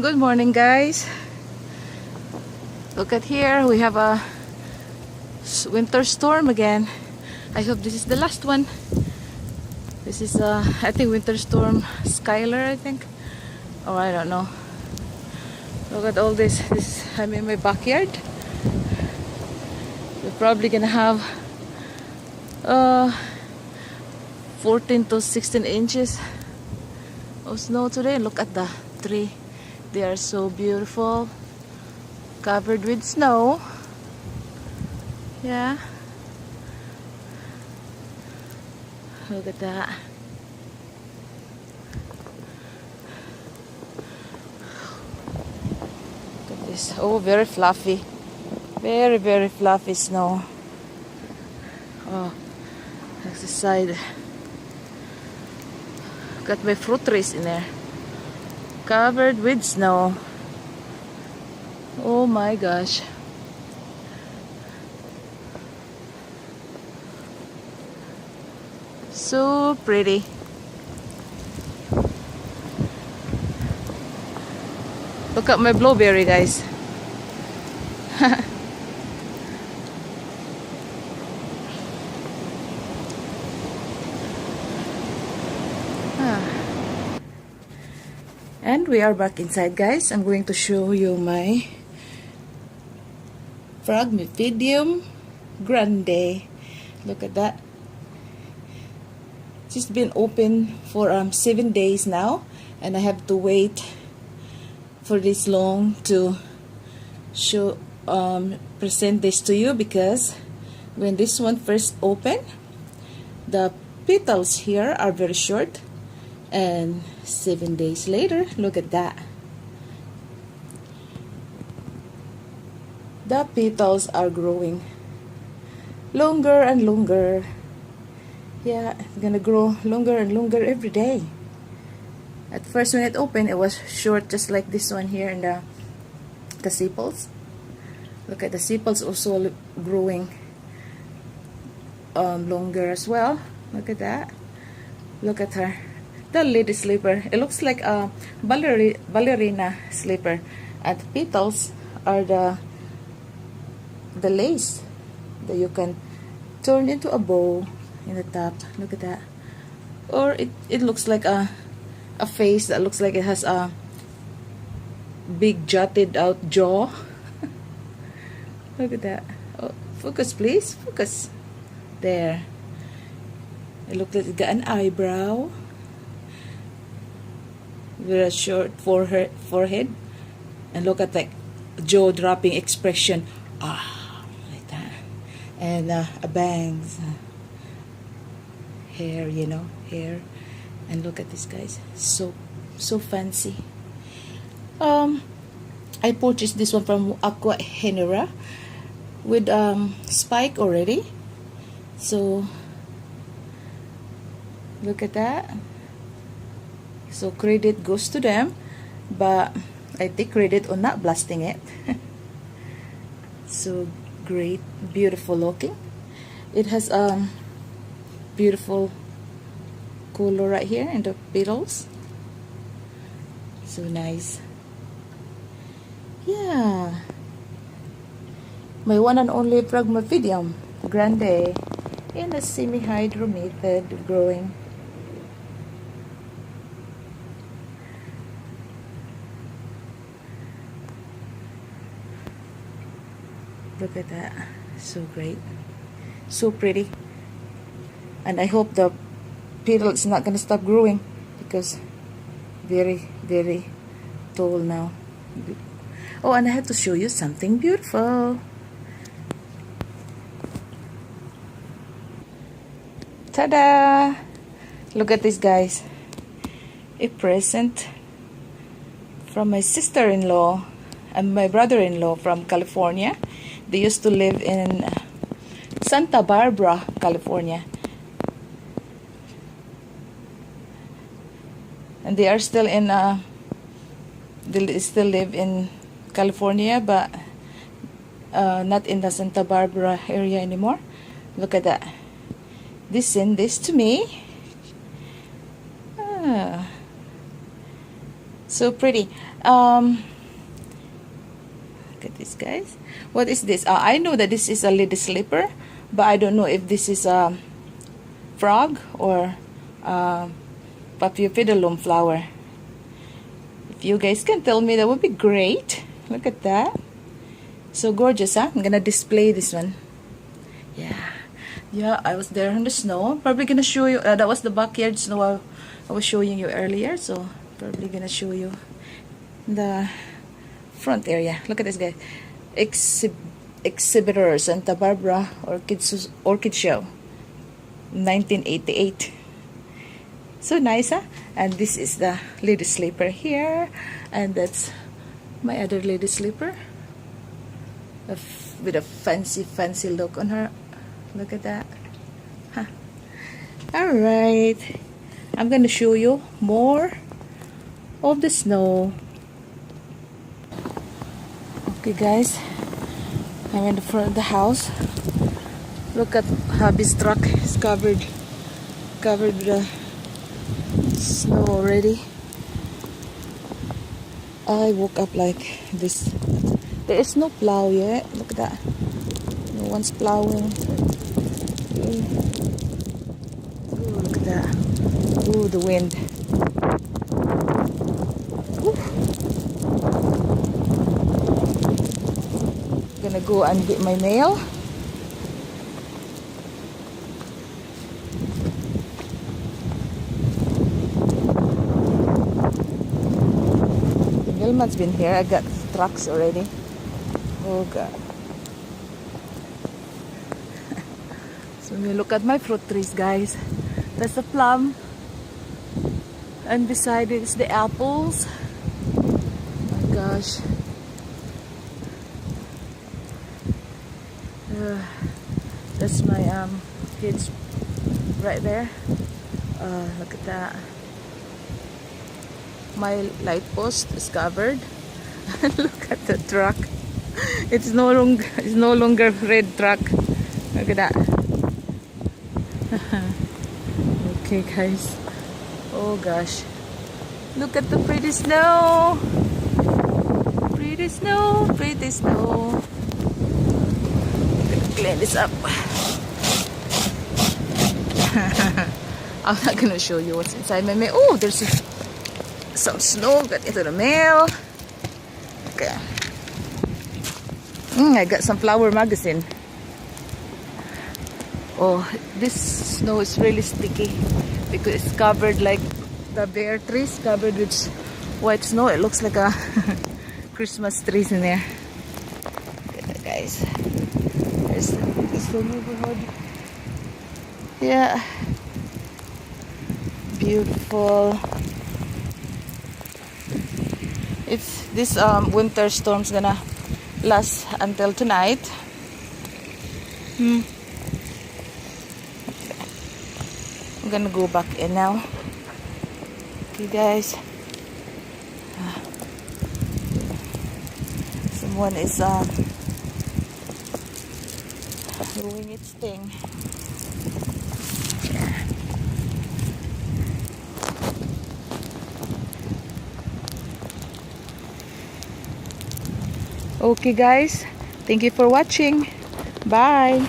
Good morning, guys. Look at here, we have a winter storm again. I hope this is the last one. This is I think winter storm Skylar, I think, or I don't know. Look at all this. I'm in my backyard. We're probably gonna have 14 to 16 inches of snow today. Look at the tree. They are so beautiful, covered with snow. Yeah, look at that. Look at this. Oh, very fluffy, very fluffy snow. Oh, that's the side. Got my fruit trees in there, covered with snow. Oh my gosh. So pretty. Look at my blueberry, guys. And we are back inside, guys. I'm going to show you my Phragmipedium Grande. Look at that. It's just been open for 7 days now, and I have to wait for this long to show present this to you, because when this one first opened, the petals here are very short, and 7 days later, look at that. The petals are growing longer and longer. Yeah, it's gonna grow longer and longer every day. At first, when it opened, it was short, just like this one here, and the sepals. Look at the sepals also growing longer as well. Look at that. Look at her. The lady slipper. It looks like a ballerina slipper. And the petals are the lace that you can turn into a bow in the top. Look at that. Or it looks like a face that looks like it has a big jutted out jaw. Look at that. Oh, focus, please. Focus. There. It looks like it got an eyebrow with a short forehead. And look at that jaw-dropping expression. Ah, like that. And a bangs. Hair, you know, hair. And look at this, guys. So fancy. I purchased this one from Aqua Genera with spike already. So look at that. So credit goes to them, but I take credit on not blasting it. So great, beautiful looking. It has beautiful color right here in the petals. So nice. Yeah, my one and only Phragmipedium Grande in a semi-hydro method of growing. Look at that. So great. So pretty. And I hope the petal is not going to stop growing, because very tall now. Oh, and I have to show you something beautiful. Ta-da! Look at this, guys. A present from my sister-in-law and my brother-in-law from California. They used to live in Santa Barbara, California. And they are still in they still live in California, but not in the Santa Barbara area anymore. Look at that. They sent this to me. So pretty. Look at this, guys. What is this? I know that this is a lady slipper, but I don't know if this is a frog or Paphiopedilum flower. If you guys can tell me, that would be great. Look at that. So gorgeous, huh? I'm gonna display this one. Yeah, I was there in the snow. Probably gonna show you. That was the backyard snow I was showing you earlier. So probably gonna show you the front area. Look at this, guy. Exhibitor, Santa Barbara Orchid Show, 1988. So nice, huh? And this is the lady slipper here, and that's my other lady slipper with a fancy look on her. Look at that. Huh. All right, I'm gonna show you more of the snow. Okay, guys, I'm in the front of the house. Look at hubby's truck. It's covered with the snow already. I woke up like this. There is no plow yet. Look at that. No one's plowing. Okay. Ooh, look at that. Ooh, the wind. Ooh. Gonna go and get my mail. The mailman's been here. I got trucks already. Oh God. So when you look at my fruit trees, guys, that's the plum, and beside it is the apples. Oh my gosh. That's my kids right there. Look at that. My light post is covered. Look at the truck. It's no longer red truck. Look at that. Okay, guys. Oh gosh. Look at the pretty snow. Pretty snow, pretty snow. Clean this up. I'm not gonna show you what's inside my mail. Oh, there's some snow got into the mail. Okay. I got some flower magazine. Oh, this snow is really sticky because it's covered like the bare trees covered with white snow. It looks like a Christmas trees in there. Look at that, guys. There's the neighborhood. Yeah. Beautiful. It's this winter storm's gonna last until tonight. I'm gonna go back in now. Okay, guys. Someone is doing its thing. Yeah. Okay, guys. Thank you for watching. Bye.